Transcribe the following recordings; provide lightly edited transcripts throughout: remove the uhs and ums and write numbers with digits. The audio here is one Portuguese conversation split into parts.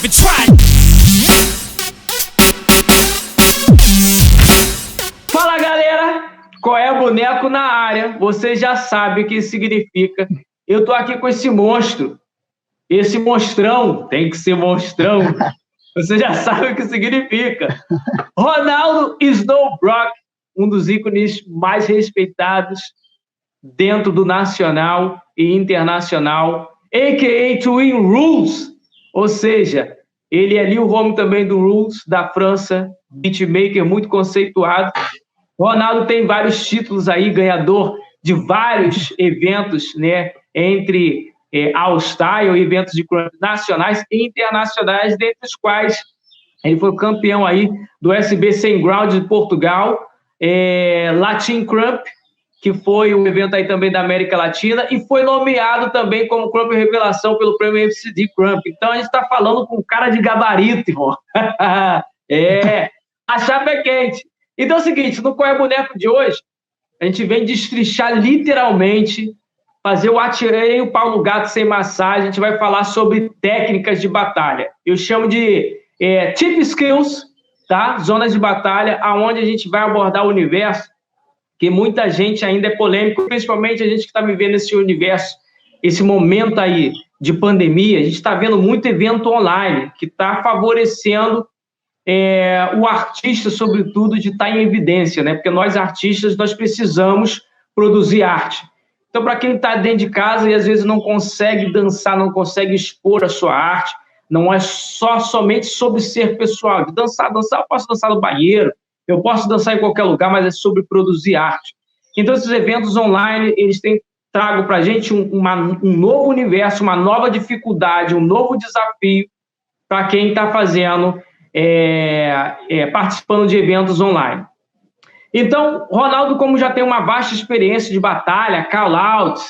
even try. Fala galera, qual é o boneco na área? Você já sabe o que isso significa. Eu tô aqui com esse monstro, esse monstrão, tem que ser monstrão. Você já sabe o que significa. Ronaldo Snow Brock, um dos ícones mais respeitados dentro do nacional e internacional, a.k.a. Twin Rules, ou seja, ele é Lil Home também do Rules, da França, beatmaker muito conceituado. Ronaldo tem vários títulos aí, ganhador de vários eventos, né, entre All Style, eventos de crump nacionais e internacionais, dentre os quais ele foi campeão aí do SB 100 Ground de Portugal, Latin Crump, que foi um evento aí também da América Latina, e foi nomeado também como Crump Revelação pelo prêmio FCD Crump. Então a gente está falando com um cara de gabarito, irmão. A chapa é quente. Então é o seguinte, no Qual é Boneco de hoje, a gente vem destrinchar literalmente, fazer o atirei o pau no gato sem massagem, a gente vai falar sobre técnicas de batalha. Eu chamo de tip skills, tá? Zonas de batalha, aonde a gente vai abordar o universo, que muita gente ainda é polêmico, principalmente a gente que está vivendo esse universo, esse momento aí de pandemia, a gente está vendo muito evento online, que está favorecendo o artista, sobretudo, de estar em evidência, né? Porque nós, artistas, nós precisamos produzir arte. Então, para quem está dentro de casa e às vezes não consegue dançar, não consegue expor a sua arte, não é somente sobre ser pessoal. De dançar, eu posso dançar no banheiro, eu posso dançar em qualquer lugar, mas é sobre produzir arte. Então, esses eventos online, eles tragam para a gente um novo universo, uma nova dificuldade, um novo desafio para quem está fazendo, participando de eventos online. Então, Ronaldo, como já tem uma vasta experiência de batalha, call-outs,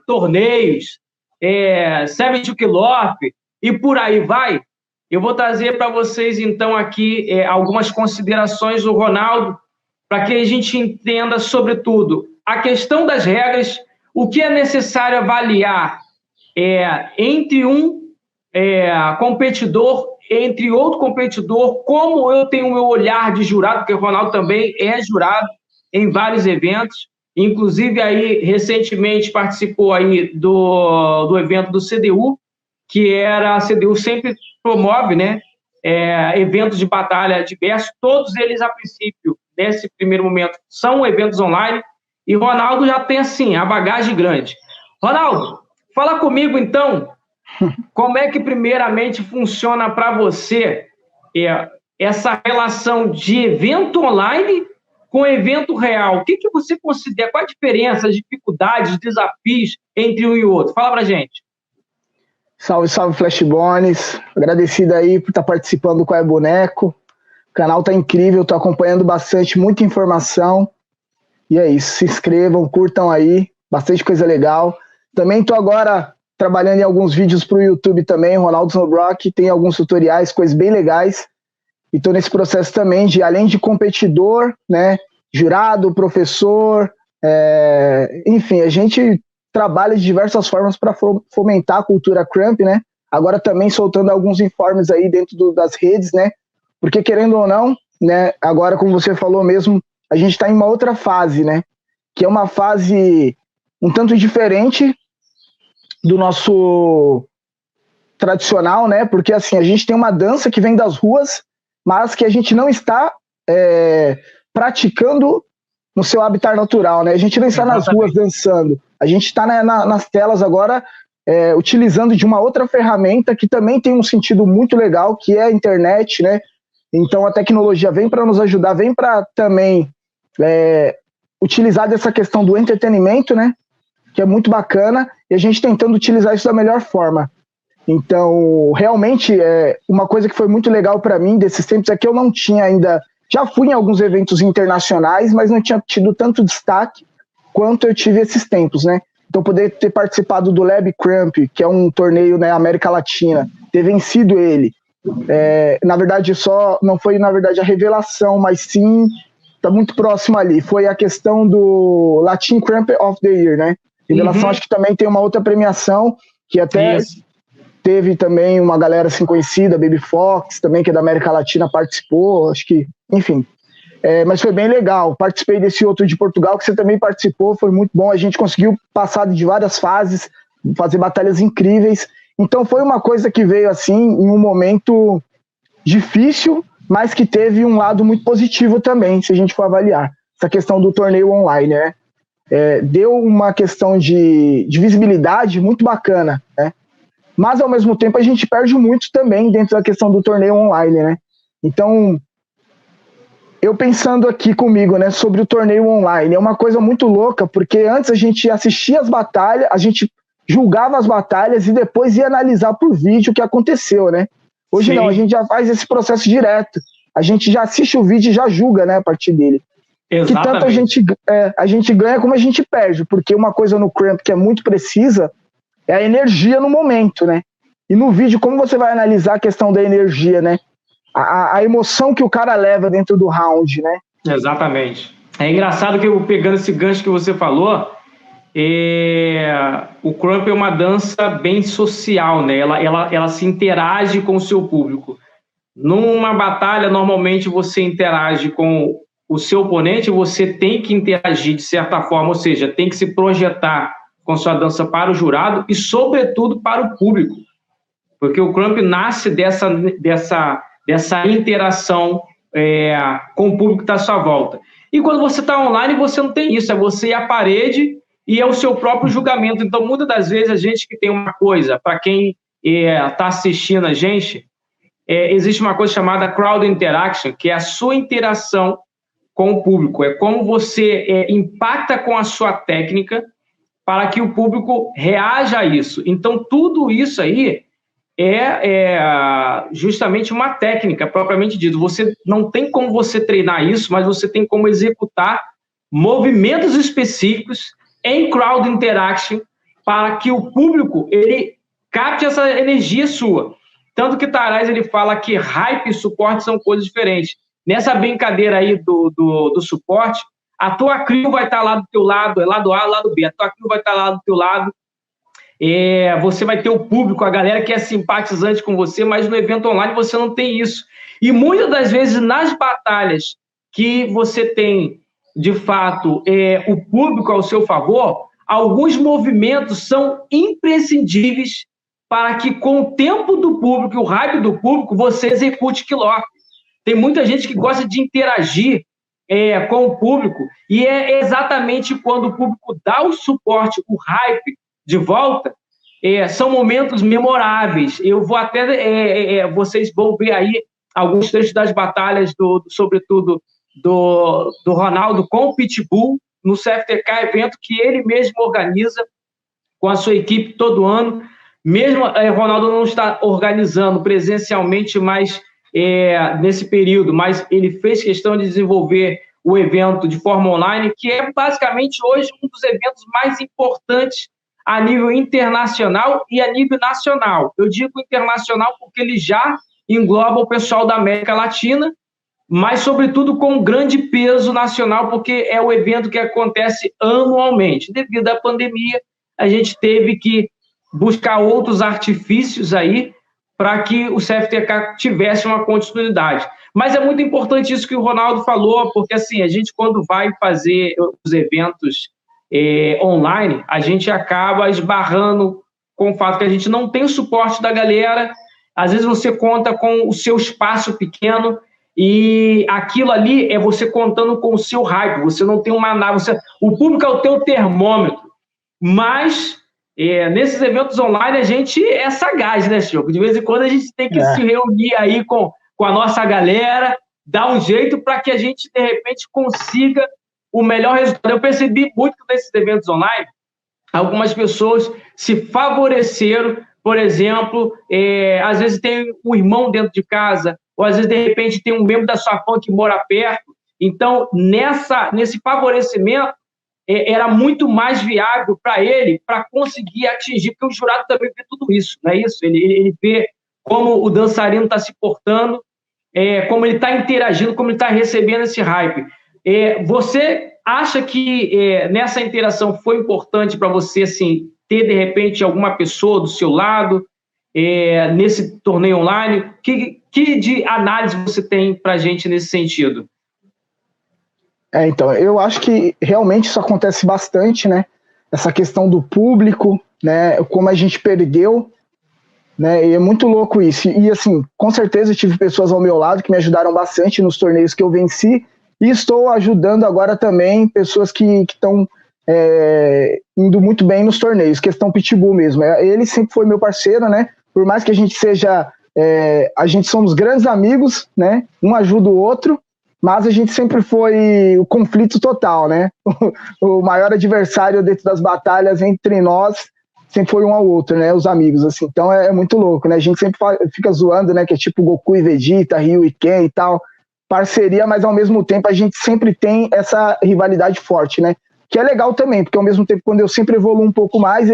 torneios, 72 Kill-Off e por aí vai, eu vou trazer para vocês, então, aqui algumas considerações do Ronaldo, para que a gente entenda, sobretudo, a questão das regras, o que é necessário avaliar entre um competidor, entre outro competidor, como eu tenho o meu olhar de jurado, porque o Ronaldo também é jurado em vários eventos, inclusive aí recentemente participou aí do evento do CDU, que a CDU sempre promove, né, eventos de batalha diversos, todos eles a princípio, nesse primeiro momento, são eventos online, e Ronaldo já tem assim, a bagagem grande. Ronaldo, fala comigo então, como é que primeiramente funciona para você essa relação de evento online com evento real? O que você considera? Qual a diferença, as dificuldades, os desafios entre um e outro? Fala pra gente. Salve, salve, Flashbones. Agradecido aí por estar participando do Qual é Boneco. O canal tá incrível, tô acompanhando bastante, muita informação. E é isso, se inscrevam, curtam aí, bastante coisa legal. Também tô agora trabalhando em alguns vídeos para o YouTube também, Ronaldo Snow Brock, tem alguns tutoriais, coisas bem legais. E estou nesse processo também de, além de competidor, né, jurado, professor, enfim, a gente trabalha de diversas formas para fomentar a cultura crump, né? Agora também soltando alguns informes aí dentro das redes, né? Porque querendo ou não, né, agora como você falou mesmo, a gente está em uma outra fase, né? Que é uma fase um tanto diferente do nosso tradicional, né? Porque assim, a gente tem uma dança que vem das ruas, mas que a gente não está praticando no seu habitat natural, né? A gente não está nas ruas dançando, a gente está nas telas agora utilizando de uma outra ferramenta que também tem um sentido muito legal, que é a internet, né? Então a tecnologia vem para nos ajudar, vem para também utilizar dessa questão do entretenimento, né? Que é muito bacana, e a gente tentando utilizar isso da melhor forma. Então, realmente, uma coisa que foi muito legal para mim desses tempos é que eu não tinha ainda... Já fui em alguns eventos internacionais, mas não tinha tido tanto destaque quanto eu tive esses tempos, né? Então, poder ter participado do Lab Crump, que é um torneio na América Latina, ter vencido ele, na verdade, não foi, na verdade, a revelação, mas sim, tá muito próximo ali, foi a questão do Latin Crump of the Year, né? Revelação, acho que também tem uma outra premiação, que até teve também uma galera assim conhecida, Baby Fox, também, que é da América Latina, participou, acho que, enfim. Mas foi bem legal. Participei desse outro de Portugal, que você também participou, foi muito bom. A gente conseguiu passar de várias fases, fazer batalhas incríveis. Então foi uma coisa que veio assim, em um momento difícil, mas que teve um lado muito positivo também, se a gente for avaliar. Essa questão do torneio online, né? Deu uma questão de visibilidade muito bacana, né? Mas, ao mesmo tempo, a gente perde muito também dentro da questão do torneio online, né? Então, eu pensando aqui comigo, né, sobre o torneio online, é uma coisa muito louca, porque antes a gente assistia as batalhas, a gente julgava as batalhas e depois ia analisar por vídeo o que aconteceu, né? Hoje Sim. Não, a gente já faz esse processo direto. A gente já assiste o vídeo e já julga, né, a partir dele. Exatamente. Que tanto a gente ganha como a gente perde, porque uma coisa no Cramp que é muito precisa é a energia no momento, né? E no vídeo, como você vai analisar a questão da energia, né? A emoção que o cara leva dentro do round, né? Exatamente. É engraçado que, pegando esse gancho que você falou, o Cramp é uma dança bem social, né? Ela se interage com o seu público. Numa batalha, normalmente você interage com o seu oponente, você tem que interagir de certa forma, ou seja, tem que se projetar com sua dança para o jurado e, sobretudo, para o público. Porque o Cramp nasce dessa interação com o público que está à sua volta. E quando você está online, você não tem isso, é você e a parede e é o seu próprio julgamento. Então, muitas das vezes, a gente que tem uma coisa, para quem está assistindo a gente, existe uma coisa chamada crowd interaction, que é a sua interação com o público, é como você impacta com a sua técnica para que o público reaja a isso. Então, tudo isso aí é justamente uma técnica, propriamente dito. Você não tem como você treinar isso, mas você tem como executar movimentos específicos em crowd interaction para que o público ele capte essa energia sua. Tanto que Taraz ele fala que hype e suporte são coisas diferentes. Nessa brincadeira aí do suporte, a tua crew vai estar lá do teu lado, é lado A, lado B. A tua crew vai estar lá do teu lado. Você vai ter o público, a galera que é simpatizante com você, mas no evento online você não tem isso. E muitas das vezes, nas batalhas que você tem, de fato, o público ao seu favor, alguns movimentos são imprescindíveis para que, com o tempo do público e o hype do público, você execute aquilo lá. Tem muita gente que gosta de interagir com o público, e é exatamente quando o público dá o suporte, o hype de volta, são momentos memoráveis. Eu vou até... vocês vão ver aí alguns trechos das batalhas, sobretudo, do Ronaldo com o Pitbull, no CFTK, evento que ele mesmo organiza com a sua equipe todo ano. Mesmo Ronaldo não está organizando presencialmente, mas nesse período, mas ele fez questão de desenvolver o evento de forma online, que é basicamente hoje um dos eventos mais importantes a nível internacional e a nível nacional. Eu digo internacional porque ele já engloba o pessoal da América Latina, mas, sobretudo, com um grande peso nacional, porque é o evento que acontece anualmente. Devido à pandemia, a gente teve que buscar outros artifícios aí para que o CFTK tivesse uma continuidade. Mas é muito importante isso que o Ronaldo falou, porque assim, a gente quando vai fazer os eventos online, a gente acaba esbarrando com o fato que a gente não tem o suporte da galera, às vezes você conta com o seu espaço pequeno, e aquilo ali é você contando com o seu hype, você não tem uma nave, o público é o teu termômetro, mas... nesses eventos online a gente é sagaz, né, Chico? De vez em quando a gente tem que se reunir aí com a nossa galera, dar um jeito para que a gente, de repente, consiga o melhor resultado. Eu percebi muito nesses eventos online, algumas pessoas se favoreceram, por exemplo, às vezes tem um irmão dentro de casa, ou às vezes, de repente, tem um membro da sua fã que mora perto. Então, nesse favorecimento, era muito mais viável para ele, para conseguir atingir, porque o jurado também vê tudo isso, não é isso? Ele vê como o dançarino está se portando, como ele está interagindo, como ele está recebendo esse hype. Você acha que nessa interação foi importante para você, assim, ter, de repente, alguma pessoa do seu lado nesse torneio online? Que de análise você tem para a gente nesse sentido? Então, eu acho que realmente isso acontece bastante, né? Essa questão do público, né? Como a gente perdeu, né? E é muito louco isso. E assim, com certeza eu tive pessoas ao meu lado que me ajudaram bastante nos torneios que eu venci, e estou ajudando agora também pessoas que estão indo muito bem nos torneios, questão Pitbull mesmo. Ele sempre foi meu parceiro, né? Por mais que a gente seja, a gente somos grandes amigos, né? Um ajuda o outro, mas a gente sempre foi o conflito total, né? O maior adversário dentro das batalhas entre nós sempre foi um ao outro, né? Os amigos, assim. Então é muito louco, né? A gente sempre fica zoando, né? Que é tipo Goku e Vegeta, Ryu e Ken e tal. Parceria, mas ao mesmo tempo a gente sempre tem essa rivalidade forte, né? Que é legal também, porque ao mesmo tempo, quando eu sempre evoluo um pouco mais,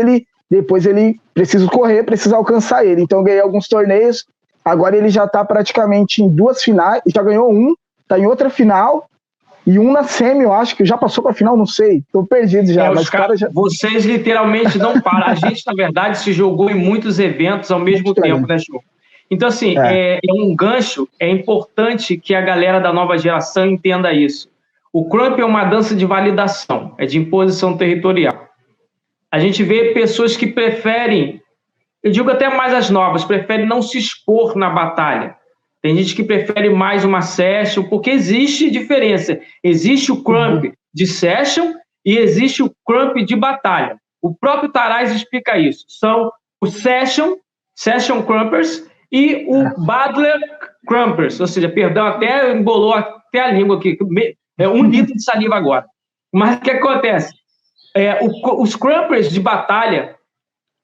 depois ele precisa correr, precisa alcançar ele. Então eu ganhei alguns torneios, agora ele já tá praticamente em 2 finais, já ganhou um, tá em outra final, e um na semi, eu acho que já passou pra final, não sei, tô perdido já. Mas vocês literalmente não param. A gente, na verdade, se jogou em muitos eventos ao mesmo tempo, né, Show? Então, assim, é um gancho, é importante que a galera da nova geração entenda isso. O Crump é uma dança de validação, é de imposição territorial. A gente vê pessoas que preferem, eu digo até mais as novas, preferem não se expor na batalha. Tem gente que prefere mais uma session, porque existe diferença. Existe o Crump de session e existe o Crump de batalha. O próprio Taraz explica isso. São os session Crumpers e o Battler Crumpers. Ou seja, perdão, até embolou até a língua aqui. É 1 litro de saliva agora. Mas o que acontece? Os Crumpers de batalha,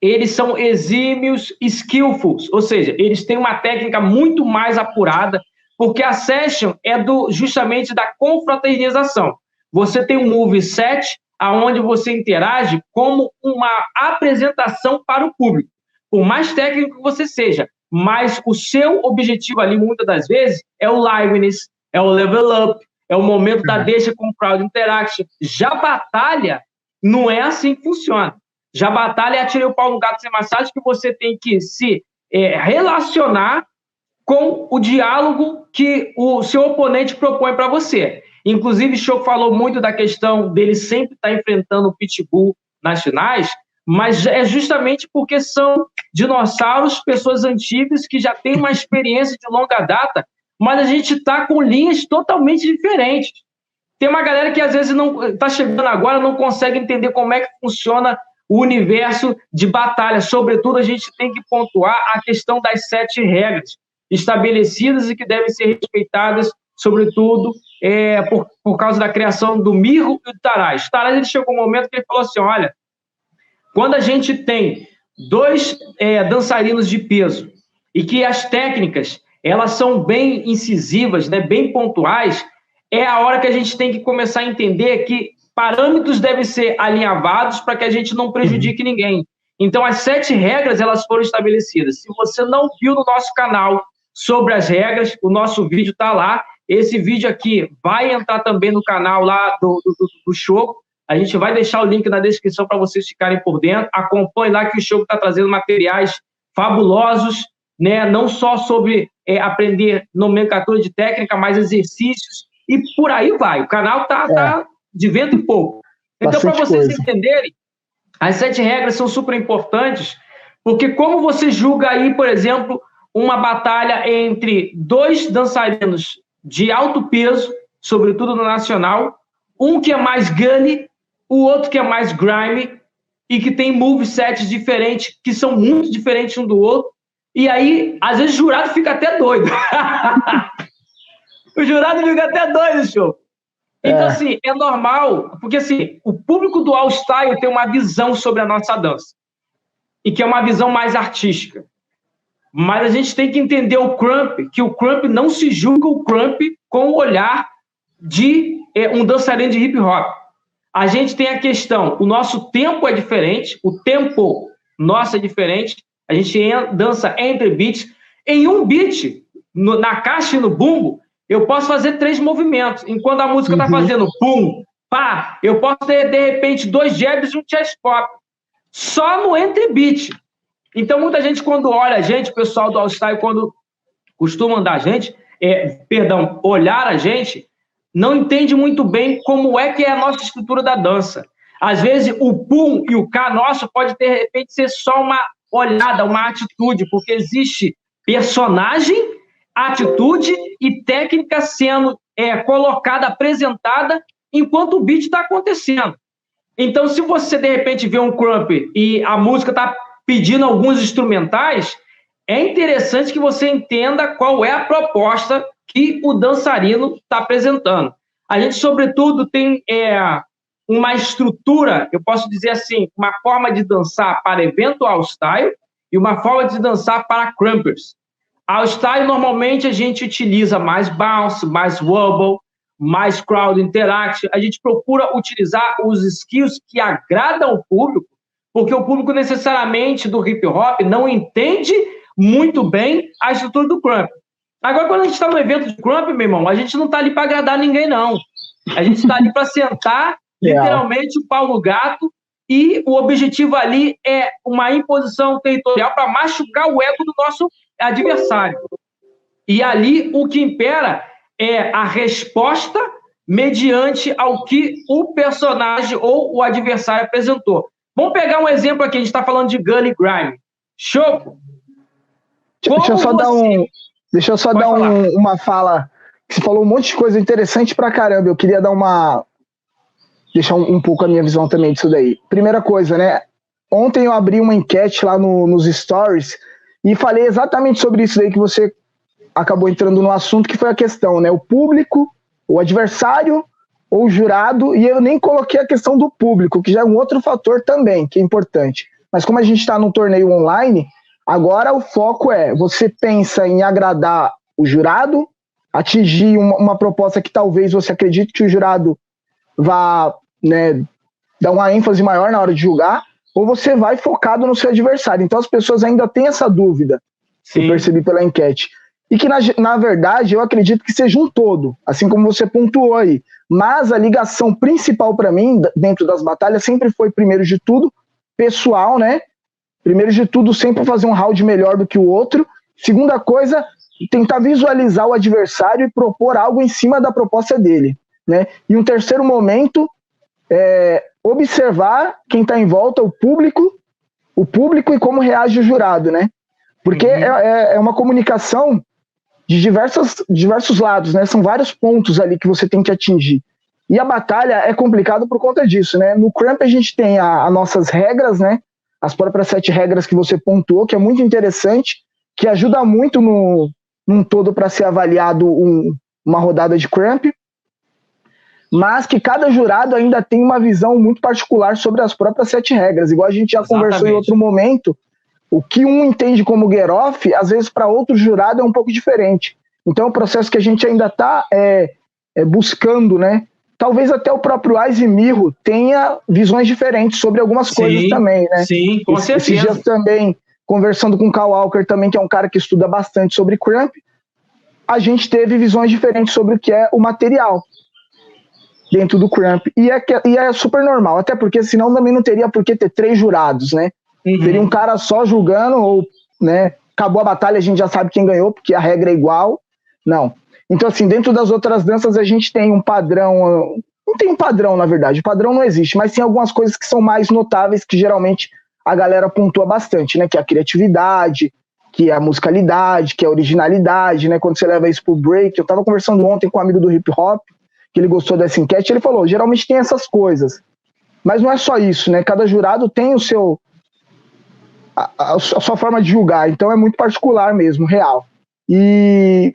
eles são exímios skillfuls, ou seja, eles têm uma técnica muito mais apurada, porque a session é justamente da confraternização. Você tem um moveset onde você interage como uma apresentação para o público. Por mais técnico que você seja, mas o seu objetivo ali, muitas das vezes, é o liveness, é o level up, é o momento da deixa com crowd interaction. Já batalha, não é assim que funciona. Já batalha é atirar o pau no gato sem massagem, que você tem que se relacionar com o diálogo que o seu oponente propõe para você. Inclusive, o Show falou muito da questão dele sempre estar enfrentando o Pitbull nas finais, mas é justamente porque são dinossauros, pessoas antigas que já têm uma experiência de longa data, mas a gente está com linhas totalmente diferentes. Tem uma galera que às vezes não está chegando agora, não consegue entender como é que funciona o universo de batalha. Sobretudo, a gente tem que pontuar a questão das 7 regras estabelecidas e que devem ser respeitadas, sobretudo, por causa da criação do Mirro e do Taraz. O Taraz, ele chegou um momento que ele falou assim, olha, quando a gente tem 2 dançarinos de peso e que as técnicas elas são bem incisivas, né, bem pontuais, é a hora que a gente tem que começar a entender que parâmetros devem ser alinhavados para que a gente não prejudique ninguém. Então, as 7 regras elas foram estabelecidas. Se você não viu no nosso canal sobre as regras, o nosso vídeo está lá. Esse vídeo aqui vai entrar também no canal lá do Show. A gente vai deixar o link na descrição para vocês ficarem por dentro. Acompanhe lá que o Show está trazendo materiais fabulosos, né? Não só sobre aprender nomenclatura de técnica, mas exercícios e por aí vai. O canal está de vento em pouco. Então, para vocês entenderem, as 7 regras são super importantes, porque como você julga aí, por exemplo, uma batalha entre 2 dançarinos de alto peso, sobretudo no nacional, um que é mais gully, o outro que é mais grime, e que tem movesets diferentes, que são muito diferentes um do outro, e aí, às vezes, o jurado fica até doido. O jurado fica até doido, Show. Então, assim, é normal, porque, assim, o público do All Style tem uma visão sobre a nossa dança, e que é uma visão mais artística. Mas a gente tem que entender o Crump, que o Crump não se julga o Crump com o olhar de um dançarino de hip-hop. A gente tem a questão, o nosso tempo é diferente, o tempo nosso é diferente, a gente dança entre beats. Em um beat, na caixa e no bumbo, eu posso fazer 3 movimentos. Enquanto a música está fazendo pum, pá, eu posso ter, de repente, 2 jabs e um chest pop. Só no entre beat. Então, muita gente, quando olha a gente, o pessoal do All Style, quando costuma andar a gente, olhar a gente, não entende muito bem como é que é a nossa estrutura da dança. Às vezes, o pum e o K nosso pode, de repente, ser só uma olhada, uma atitude, porque existe personagem, atitude e técnica sendo colocada, apresentada, enquanto o beat está acontecendo. Então, se você, de repente, vê um crump e a música está pedindo alguns instrumentais, é interessante que você entenda qual é a proposta que o dançarino está apresentando. A gente, sobretudo, tem uma estrutura, eu posso dizer assim, uma forma de dançar para evento All Style e uma forma de dançar para crumpers. All Style, normalmente, a gente utiliza mais bounce, mais wobble, mais crowd interact. A gente procura utilizar os skills que agradam o público, porque o público, necessariamente, do hip-hop não entende muito bem a estrutura do crump. Agora, quando a gente está no evento de crump, meu irmão, a gente não está ali para agradar ninguém, não. A gente está ali para sentar, literalmente, o pau no gato, e o objetivo ali é uma imposição territorial para machucar o ego do nosso adversário. E ali, o que impera é a resposta mediante ao que o personagem ou o adversário apresentou. Vamos pegar um exemplo aqui, a gente está falando de Gully Grime. Choco. Deixa eu só dar uma fala. Você falou um monte de coisa interessante pra caramba. Eu queria deixar um pouco a minha visão também disso daí. Primeira coisa, né? Ontem eu abri uma enquete lá nos stories e falei exatamente sobre isso daí que você acabou entrando no assunto, que foi a questão, né? O público, o adversário ou o jurado, e eu nem coloquei a questão do público, que já é um outro fator também, que é importante. Mas como a gente está num torneio online, agora o foco você pensa em agradar o jurado, atingir uma proposta que talvez você acredite que o jurado vá, né, dar uma ênfase maior na hora de julgar, ou você vai focado no seu adversário. Então as pessoas ainda têm essa dúvida, que eu percebi pela enquete. E que, na verdade, eu acredito que seja um todo, assim como você pontuou aí. Mas a ligação principal para mim, dentro das batalhas, sempre foi, primeiro de tudo, pessoal, né? Primeiro de tudo, sempre fazer um round melhor do que o outro. Segunda coisa, tentar visualizar o adversário e propor algo em cima da proposta dele, né? E um terceiro momento, observar quem está em volta, o público e como reage o jurado, né? Porque é uma comunicação de diversos lados, né? São vários pontos ali que você tem que atingir. E a batalha é complicada por conta disso, né? No Crump a gente tem as nossas regras, né? As próprias 7 regras que você pontuou, que é muito interessante, que ajuda muito num todo para ser avaliado uma rodada de Crump, mas que cada jurado ainda tem uma visão muito particular sobre as próprias 7 regras. Igual a gente já conversou em outro momento, o que um entende como get-off, às vezes para outro jurado é um pouco diferente. Então é um processo que a gente ainda está buscando, né? Talvez até o próprio Ais e Mirro tenha visões diferentes sobre algumas coisas também, né? Sim, com certeza. Esses dias também, conversando com o Cal Walker também, que é um cara que estuda bastante sobre Crump, a gente teve visões diferentes sobre o que é o material dentro do Crump. E é super normal, até porque senão também não teria por que ter 3 jurados, né? Teria um cara só julgando, ou, né, acabou a batalha, a gente já sabe quem ganhou, porque a regra é igual. Não. Então, assim, dentro das outras danças a gente tem um padrão. Não tem um padrão, na verdade. O padrão não existe, mas tem algumas coisas que são mais notáveis, que geralmente a galera pontua bastante, né? Que é a criatividade, que é a musicalidade, que é a originalidade, né? Quando você leva isso pro break. Eu tava conversando ontem com um amigo do hip hop, que ele gostou dessa enquete, ele falou, geralmente tem essas coisas. Mas não é só isso, né? Cada jurado tem o seu... a sua forma de julgar, então é muito particular mesmo, real. E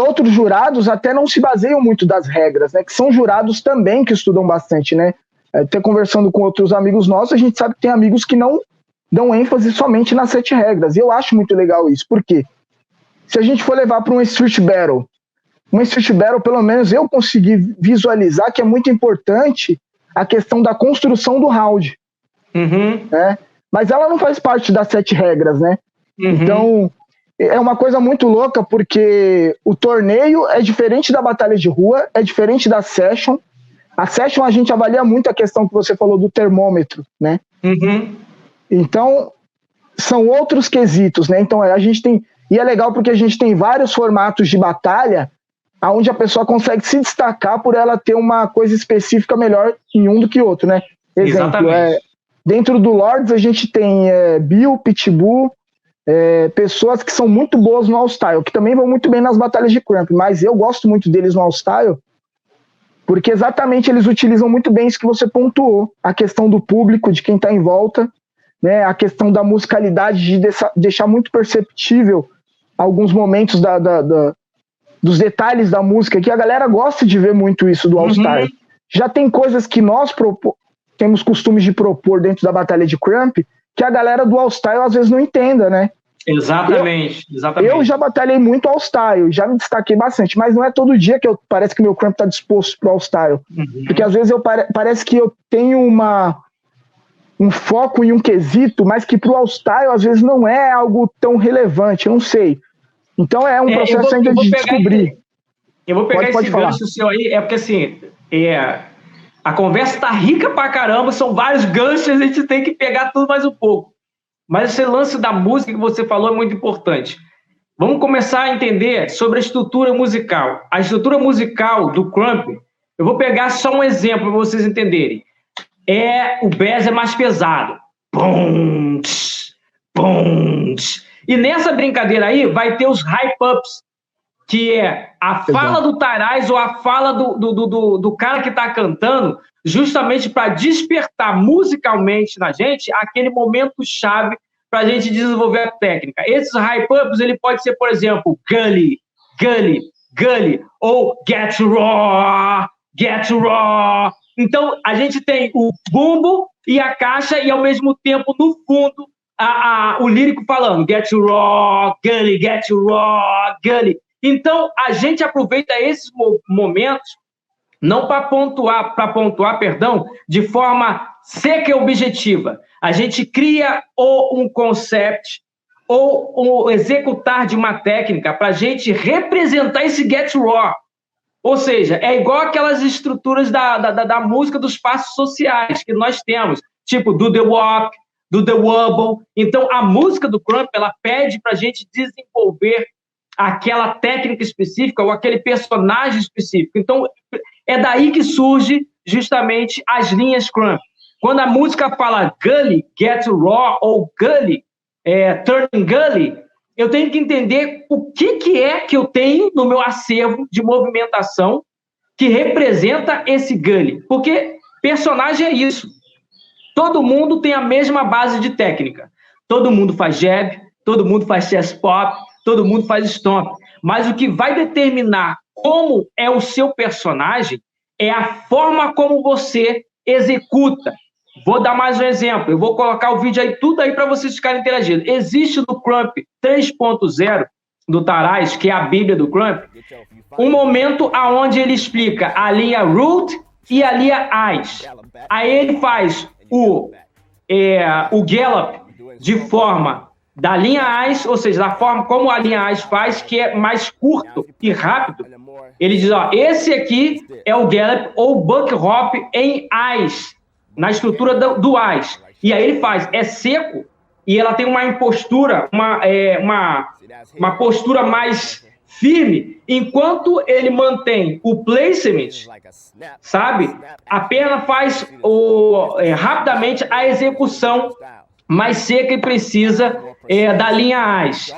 outros jurados até não se baseiam muito das regras, né? Que são jurados também que estudam bastante, né? Até conversando com outros amigos nossos, a gente sabe que tem amigos que não dão ênfase somente nas 7 regras. E eu acho muito legal isso. Por quê? Se a gente for levar para uma Street Battle, pelo menos eu consegui visualizar que é muito importante a questão da construção do round. Né? Mas ela não faz parte das 7 regras, né? Então, é uma coisa muito louca, porque o torneio é diferente da batalha de rua, é diferente da session. A session a gente avalia muito a questão que você falou do termômetro, né? Então, são outros quesitos, né? Então a gente tem, e é legal porque a gente tem vários formatos de batalha onde a pessoa consegue se destacar por ela ter uma coisa específica melhor em um do que outro, né? Exemplo, dentro do Lords a gente tem Bill, Pitbull, pessoas que são muito boas no All-Style, que também vão muito bem nas batalhas de Crump, mas eu gosto muito deles no All-Style, porque exatamente eles utilizam muito bem isso que você pontuou, a questão do público, de quem está em volta, né? A questão da musicalidade, de deixar muito perceptível alguns momentos dos detalhes da música, que a galera gosta de ver muito isso do All-Style. Já tem coisas que nós temos costumes de propor dentro da batalha de Crump, que a galera do All-Style às vezes não entenda, né? Exatamente. Eu já batalhei muito All-Style, já me destaquei bastante, mas não é todo dia que parece que meu Crump tá disposto pro All-Style. Porque às vezes parece que eu tenho um foco em um quesito, mas que pro All-Style às vezes não é algo tão relevante, eu não sei. Então é um processo ainda de descobrir. Eu vou pegar esse gancho seu aí, porque assim, a conversa tá rica pra caramba, são vários ganchos, a gente tem que pegar tudo mais um pouco. Mas esse lance da música que você falou é muito importante. Vamos começar a entender sobre a estrutura musical. A estrutura musical do Crump, eu vou pegar só um exemplo para vocês entenderem. O bass é mais pesado. Pum, tch, pum, tch. E nessa brincadeira aí vai ter os hype-ups, que é a fala do Taraz ou a fala do cara que está cantando, justamente para despertar musicalmente na gente aquele momento chave para a gente desenvolver a técnica. Esses hype-ups, ele pode ser, por exemplo, Gully, Gully, Gully, ou Get Raw, Get Raw. Então, a gente tem o bumbo e a caixa e, ao mesmo tempo, no fundo, o lírico falando Get Raw, Gully, Get Raw, Gully. Então, a gente aproveita esses momentos não para pontuar, de forma seca e objetiva. A gente cria ou um concept ou um executar de uma técnica para a gente representar esse Get Raw. Ou seja, é igual aquelas estruturas da música dos passos sociais que nós temos, tipo do The Walk, do The Wobble. Então, a música do Crump, ela pede para a gente desenvolver aquela técnica específica ou aquele personagem específico. Então, é daí que surge justamente as linhas Crump. Quando a música fala Gully, Get Raw, ou Gully, Turn Gully, eu tenho que entender o que é que eu tenho no meu acervo de movimentação que representa esse Gully. Porque personagem é isso. Todo mundo tem a mesma base de técnica. Todo mundo faz jab, todo mundo faz chest pop, todo mundo faz stomp. Mas o que vai determinar como é o seu personagem é a forma como você executa. Vou dar mais um exemplo. Eu vou colocar o vídeo aí, tudo aí para vocês ficarem interagindo. Existe no Crump 3.0 do Taraz, que é a Bíblia do Crump, um momento onde ele explica a linha root e a linha eyes. Aí ele faz o gallop de forma da linha eyes, ou seja, da forma como a linha eyes faz, que é mais curto e rápido. Ele diz, esse aqui é o gallop ou buck hop em eyes, na estrutura do eyes. E aí ele faz, é seco, e ela tem uma impostura, uma postura mais firme, enquanto ele mantém o placement, sabe? A perna faz rapidamente a execução mais seca e precisa da linha eyes.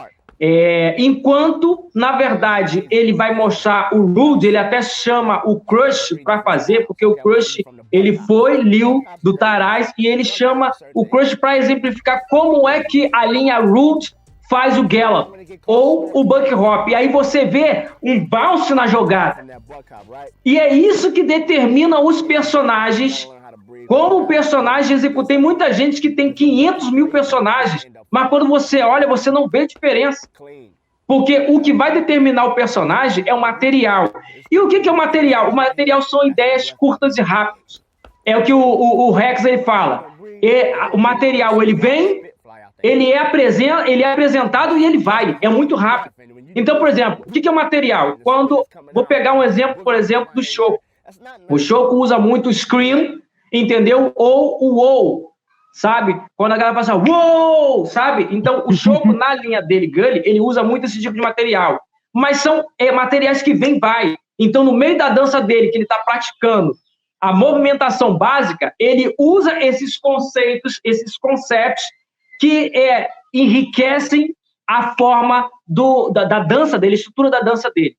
Enquanto, na verdade, ele vai mostrar o Rude, ele até chama o Crush para fazer, porque o Crush, ele foi Liu do Taraz, e ele chama o Crush para exemplificar como é que a linha Rude faz o gallop, ou o buck hop. E aí você vê um bounce na jogada. E é isso que determina os personagens, como o personagem executa. Tem muita gente que tem 500 mil personagens, mas quando você olha, você não vê diferença. Porque o que vai determinar o personagem é o material. E o que é o material? O material são ideias curtas e rápidas. É o que o Rex ele fala. O material, ele vem, ele é apresentado e ele vai. É muito rápido. Então, por exemplo, o que é o material? Vou pegar um exemplo, por exemplo, do Shoko. O Shoko usa muito o scream, entendeu? Ou o wow. sabe? Quando a galera fala assim, uou, sabe? Então, o Choco, na linha dele, Gully, ele usa muito esse tipo de material. Mas são materiais que vem e vai. Então, no meio da dança dele, que ele está praticando a movimentação básica, ele usa esses conceitos, esses conceitos que enriquecem a forma da dança dele, a estrutura da dança dele.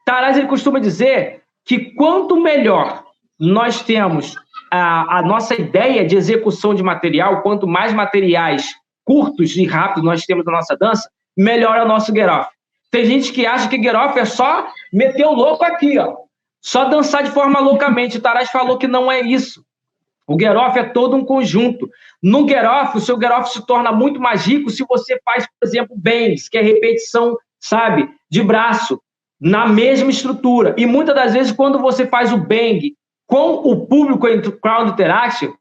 Taraz, ele costuma dizer que quanto melhor nós temos a nossa ideia de execução de material, quanto mais materiais curtos e rápidos nós temos na nossa dança, melhor é o nosso get off. Tem gente que acha que get off é só meter o louco aqui, ó. Só dançar de forma loucamente. O Taraz falou que não é isso. O get off é todo um conjunto. No get off, o seu get off se torna muito mais rico se você faz, por exemplo, bangs, que é repetição, sabe, de braço, na mesma estrutura. E muitas das vezes, quando você faz o bang com o público entre o crowd interaction,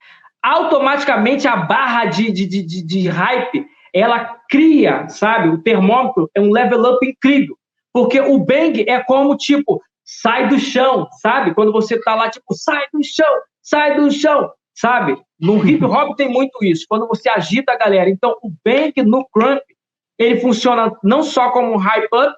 automaticamente a barra de hype, ela cria, sabe, o termômetro é um level up incrível. Porque o bang é como, tipo, sai do chão, sabe? Quando você tá lá, tipo, sai do chão, sabe? No hip hop tem muito isso, quando você agita a galera. Então, o bang no crump, ele funciona não só como um hype up,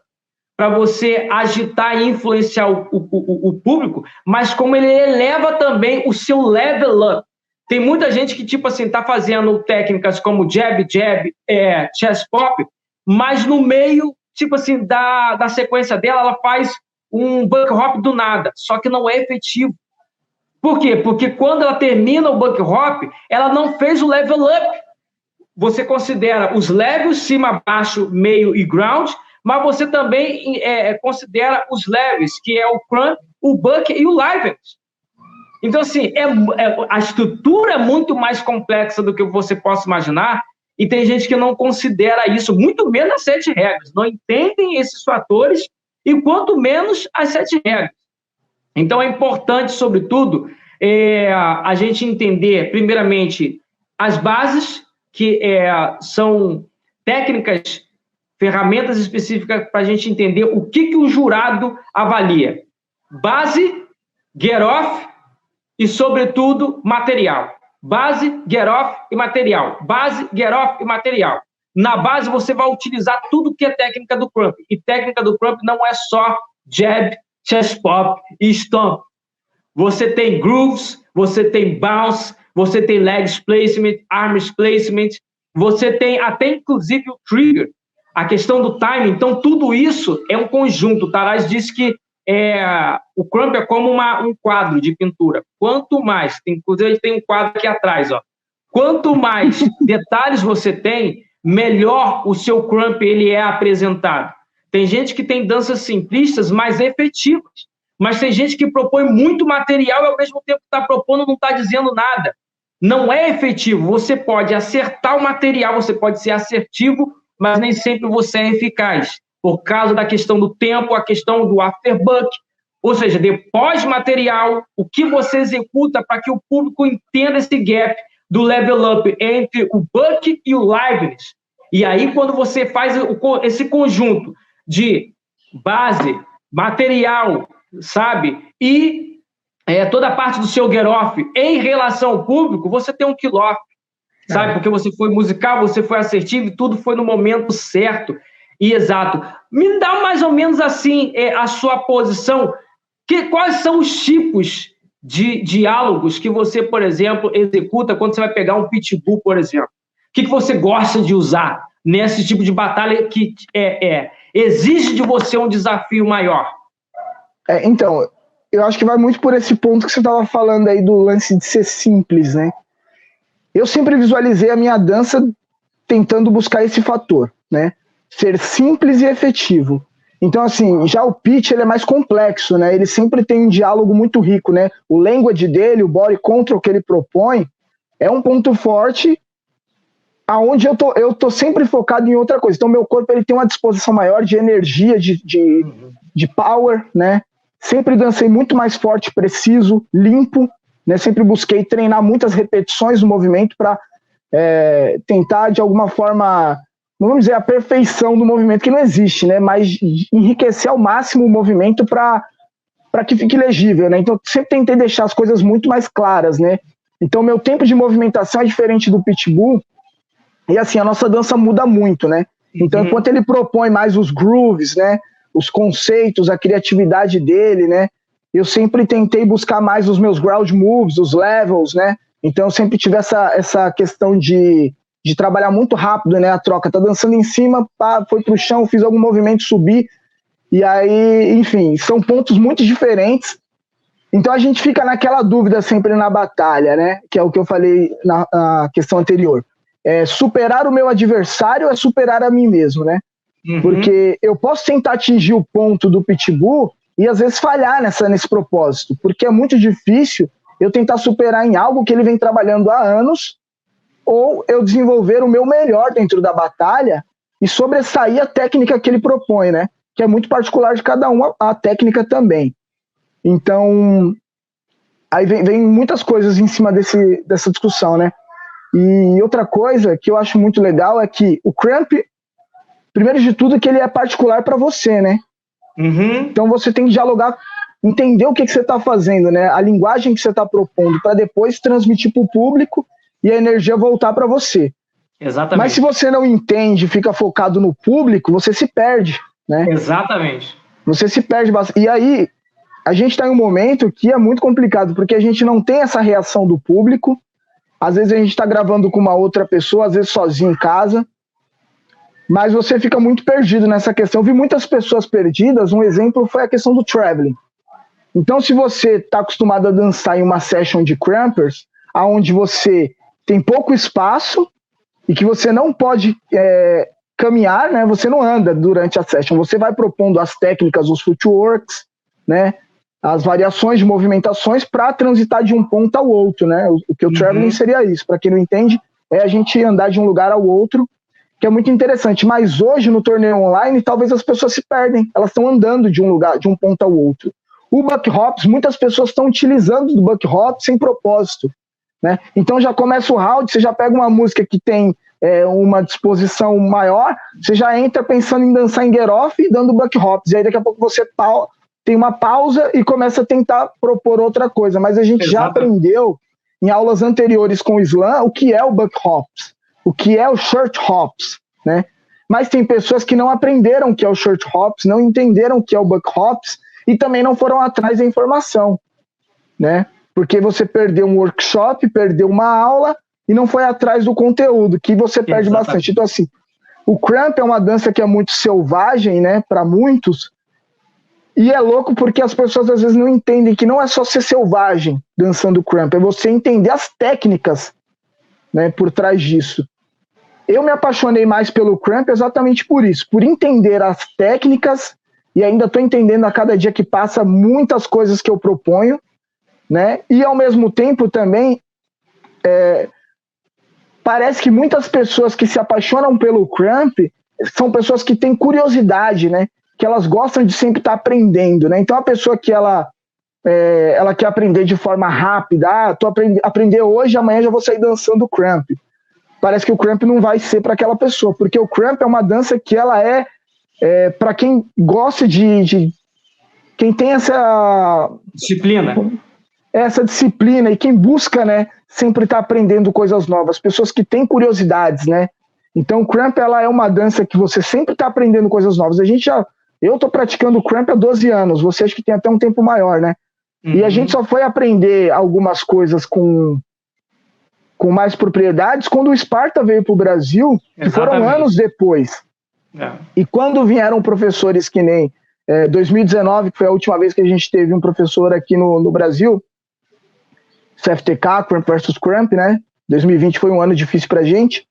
para você agitar e influenciar o público, mas como ele eleva também o seu level up. Tem muita gente que, tipo assim, tá fazendo técnicas como jab, chest pop, mas no meio, tipo assim, da sequência dela, ela faz um buck hop do nada, só que não é efetivo. Por quê? Porque quando ela termina o buck hop, ela não fez o level up. Você considera os levels, cima, baixo, meio e ground, mas você também considera os levels, que é o crump, o buck e o livens. Então, assim, a estrutura é muito mais complexa do que você possa imaginar, e tem gente que não considera isso, muito menos as 7 regras, não entendem esses fatores, e quanto menos as 7 regras. Então, é importante, sobretudo, a gente entender, primeiramente, as bases, que são técnicas, ferramentas específicas para a gente entender o que o jurado avalia. Base, get off e, sobretudo, material. Base, get off e material. Base, get off e material. Na base, você vai utilizar tudo que é técnica do crump. E técnica do crump não é só jab, chest pop e stomp. Você tem grooves, você tem bounce, você tem legs placement, arms placement, você tem até, inclusive, o trigger, a questão do timing. Então, tudo isso é um conjunto. O Taraz disse que o crump é como um quadro de pintura. Quanto mais, inclusive a gente tem um quadro aqui atrás, ó. Quanto mais detalhes você tem, melhor o seu crump ele é apresentado. Tem gente que tem danças simplistas, mas efetivas. Mas tem gente que propõe muito material e ao mesmo tempo está propondo, não está dizendo nada. Não é efetivo. Você pode acertar o material, você pode ser assertivo, mas nem sempre você é eficaz. Por causa da questão do tempo, a questão do afterbuck, ou seja, depois material, o que você executa para que o público entenda esse gap do level up entre o buck e o liveness. E aí, quando você faz esse conjunto de base, material, sabe, e toda a parte do seu get off em relação ao público, você tem um kill off, sabe, porque você foi musical, você foi assertivo e tudo foi no momento certo e exato. Me dá mais ou menos assim a sua posição, quais são os tipos de diálogos que você, por exemplo, executa quando você vai pegar um pitbull, por exemplo? O que você gosta de usar nesse tipo de batalha que exige de você um desafio maior? Então, eu acho que vai muito por esse ponto que você estava falando aí do lance de ser simples, né? Eu sempre visualizei a minha dança tentando buscar esse fator, né? Ser simples e efetivo. Então, assim, já o pitch ele é mais complexo, né? Ele sempre tem um diálogo muito rico, né? O language dele, o body control que ele propõe, é um ponto forte aonde eu tô sempre focado em outra coisa. Então, meu corpo ele tem uma disposição maior de energia, de power, né? Sempre dancei muito mais forte, preciso, limpo, né? Sempre busquei treinar muitas repetições do movimento para tentar, de alguma forma, não vamos dizer a perfeição do movimento, que não existe, né? Mas enriquecer ao máximo o movimento para que fique legível, né? Então, sempre tentei deixar as coisas muito mais claras, né? Então, meu tempo de movimentação é diferente do pitbull. E assim, a nossa dança muda muito, né? Então, enquanto ele propõe mais os grooves, né? Os conceitos, a criatividade dele, né? Eu sempre tentei buscar mais os meus ground moves, os levels, né? Então, eu sempre tive essa questão de trabalhar muito rápido, né? A troca, tá dançando em cima, pá, foi pro chão, fiz algum movimento, subi. E aí, enfim, são pontos muito diferentes. Então, a gente fica naquela dúvida sempre na batalha, né? Que é o que eu falei na questão anterior. É superar o meu adversário ou é superar a mim mesmo, né? Porque eu posso tentar atingir o ponto do pitbull e às vezes falhar nesse propósito, porque é muito difícil eu tentar superar em algo que ele vem trabalhando há anos, ou eu desenvolver o meu melhor dentro da batalha e sobressair a técnica que ele propõe, né? Que é muito particular de cada um, a técnica também. Então, aí vem muitas coisas em cima dessa discussão, né? E outra coisa que eu acho muito legal é que o cramp, primeiro de tudo, que ele é particular para você, né? Então você tem que dialogar, entender o que você está fazendo, né? A linguagem que você está propondo, para depois transmitir para o público e a energia voltar para você. Exatamente. Mas se você não entende, fica focado no público, você se perde, né? Exatamente. Você se perde bastante. E aí, a gente está em um momento que é muito complicado, porque a gente não tem essa reação do público. Às vezes a gente está gravando com uma outra pessoa, às vezes sozinho em casa, mas você fica muito perdido nessa questão. Eu vi muitas pessoas perdidas, um exemplo foi a questão do traveling. Então, se você está acostumado a dançar em uma session de crampers, onde você tem pouco espaço e que você não pode caminhar, né? Você não anda durante a session, você vai propondo as técnicas, os footworks, né? As variações de movimentações para transitar de um ponto ao outro, né? O que o traveling seria isso. Para quem não entende, é a gente andar de um lugar ao outro, que é muito interessante. Mas hoje, no torneio online, talvez as pessoas se perdem. Elas estão andando de um lugar, de um ponto ao outro. O buck hops, muitas pessoas estão utilizando do buck hop sem propósito, né? Então já começa o round, você já pega uma música que tem uma disposição maior, você já entra pensando em dançar em get off e dando buck hops. E aí daqui a pouco você tem uma pausa e começa a tentar propor outra coisa. Mas a gente já aprendeu em aulas anteriores com o slam o que é o buck hops, o que é o short hops, né? Mas tem pessoas que não aprenderam o que é o short hops, não entenderam o que é o buck hops e também não foram atrás da informação, né? Porque você perdeu um workshop, perdeu uma aula e não foi atrás do conteúdo, que você perde bastante. Então, assim, o cramp é uma dança que é muito selvagem, né, para muitos, e é louco porque as pessoas às vezes não entendem que não é só ser selvagem dançando cramp, é você entender as técnicas, né, por trás disso. Eu me apaixonei mais pelo cramp exatamente por isso, por entender as técnicas, e ainda estou entendendo a cada dia que passa muitas coisas que eu proponho, né, e ao mesmo tempo também parece que muitas pessoas que se apaixonam pelo cramp são pessoas que têm curiosidade, né, que elas gostam de sempre estar aprendendo, né? Então a pessoa que ela quer aprender de forma rápida, aprender hoje, amanhã já vou sair dançando cramp. Parece que o cramp não vai ser para aquela pessoa, porque o cramp é uma dança que ela para quem gosta quem tem essa disciplina e quem busca, né, sempre estar aprendendo coisas novas, pessoas que têm curiosidades, né? Então o cramp ela é uma dança que você sempre está aprendendo coisas novas. Eu estou praticando o cramp há 12 anos, você acha que tem até um tempo maior, né? E a gente só foi aprender algumas coisas com mais propriedades quando o Sparta veio para o Brasil, que foram anos depois. E quando vieram professores que nem 2019, que foi a última vez que a gente teve um professor aqui no Brasil, CFTK, Cramp versus Cramp, né? 2020 foi um ano difícil pra gente,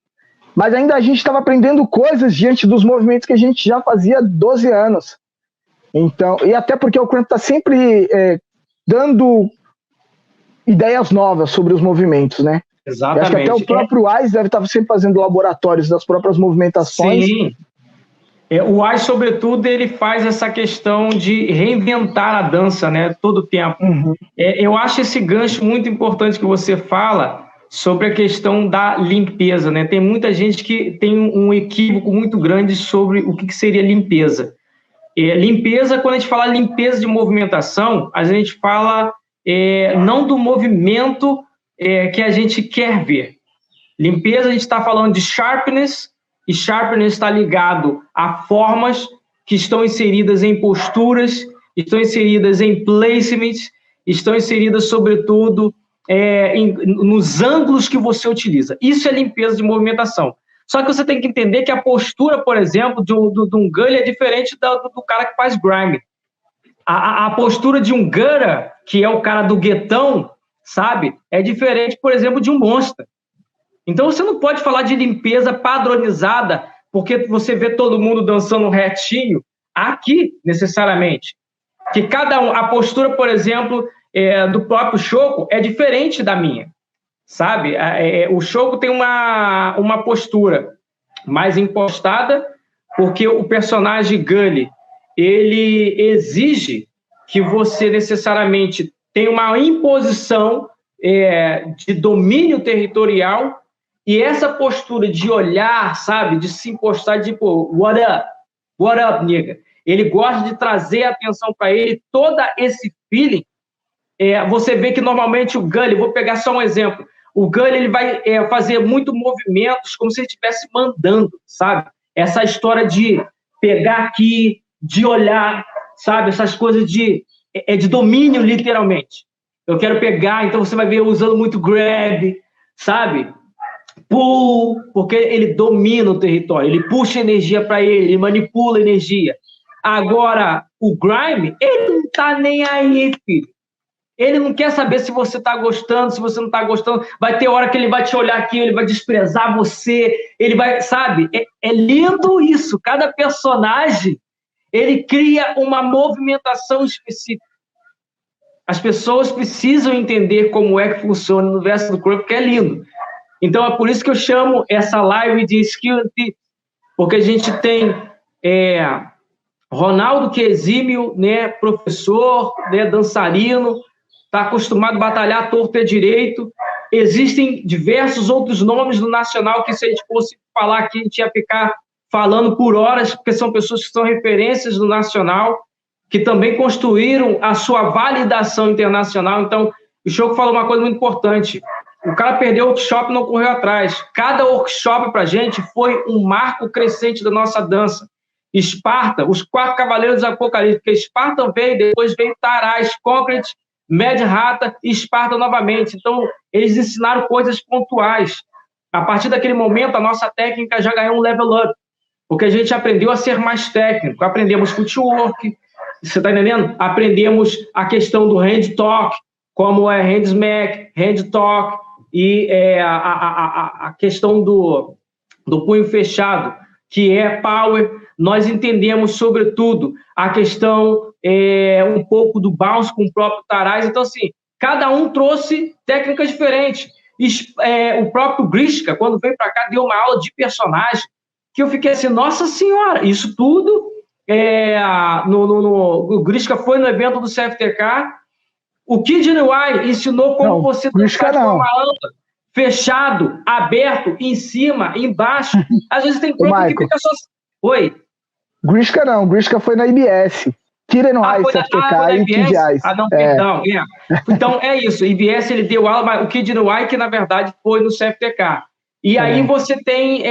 mas ainda a gente estava aprendendo coisas diante dos movimentos que a gente já fazia há 12 anos. Então, e até porque o Cramp está sempre dando ideias novas sobre os movimentos, né? Exatamente. Eu acho que até o próprio Wise deve estar sempre fazendo laboratórios das próprias movimentações. Sim. O Wise, sobretudo, ele faz essa questão de reinventar a dança, né? Todo o tempo. Eu acho esse gancho muito importante que você fala sobre a questão da limpeza, né? Tem muita gente que tem um equívoco muito grande sobre o que seria limpeza. Limpeza, quando a gente fala limpeza de movimentação, a gente fala não do movimento que a gente quer ver. Limpeza, a gente está falando de sharpness, e sharpness está ligado a formas que estão inseridas em posturas, estão inseridas em placements, estão inseridas, sobretudo, nos ângulos que você utiliza. Isso é limpeza de movimentação. Só que você tem que entender que a postura, por exemplo, de um gully é diferente do cara que faz grime. A postura de um gutter, que é o cara do guetão, sabe? É diferente, por exemplo, de um monster. Então, você não pode falar de limpeza padronizada, porque você vê todo mundo dançando retinho aqui, necessariamente. Que cada um, a postura, por exemplo, do próprio Shoko é diferente da minha, sabe? O Shoko tem uma postura mais impostada, porque o personagem Gully, ele exige que você necessariamente tenha uma imposição de domínio territorial, e essa postura de olhar, sabe, de se impostar, tipo, what up, nigga? Ele gosta de trazer a atenção para ele, todo esse feeling. Você vê que normalmente o Gully, vou pegar só um exemplo, o Gully ele vai fazer muito movimentos como se ele estivesse mandando, sabe? Essa história de pegar aqui, de olhar, sabe? Essas coisas de domínio, literalmente. Eu quero pegar, então você vai ver usando muito grab, sabe? Pull, porque ele domina o território, ele puxa energia para ele manipula energia. Agora, o grime, ele não tá nem aí, filho. Ele não quer saber se você tá gostando, se você não tá gostando. Vai ter hora que ele vai te olhar aqui, ele vai desprezar você, ele vai, sabe? É lindo isso. Cada personagem, ele cria uma movimentação específica. As pessoas precisam entender como é que funciona o universo do Crump, porque é lindo. Então, é por isso que eu chamo essa live de Skill and Tips, porque a gente tem Ronaldo, que é exímio, né, professor, né, dançarino, está acostumado a batalhar torto e direito. Existem diversos outros nomes do Nacional que, se a gente fosse falar aqui, a gente ia ficar falando por horas, porque são pessoas que são referências do Nacional, que também construíram a sua validação internacional. Então, o Shoko falou uma coisa muito importante. O cara perdeu o workshop e não correu atrás. Cada workshop para a gente foi um marco crescente da nossa dança. Esparta, os 4 Cavaleiros do Apocalipse, porque Esparta veio, depois veio Taraz, Concrete, Mad Rata e Esparta novamente. Então, eles ensinaram coisas pontuais. A partir daquele momento, a nossa técnica já ganhou um level up, porque a gente aprendeu a ser mais técnico. Aprendemos footwork, você está entendendo? Aprendemos a questão do hand talk, como é hand smack, hand talk, e a questão do punho fechado, que é power. Nós entendemos, sobretudo, a questão um pouco do bounce com o próprio Taraz. Então, assim, cada um trouxe técnicas diferentes. O próprio Grishka, quando veio para cá, deu uma aula de personagem, que eu fiquei assim, nossa senhora, isso tudo... o Grishka foi no evento do CFTK. O Kid Niwai ensinou como você dançar de forma ampla, fechado, aberto, em cima, embaixo. Às vezes tem grupo que fica só... Oi? Grishka não, Grishka foi na IBS. Kid Niwai, CFTK e Kid Ice. Não, perdão. Então, é isso. O IBS, ele deu aula, mas o Kid Niwai, que na verdade foi no CFTK. E aí você tem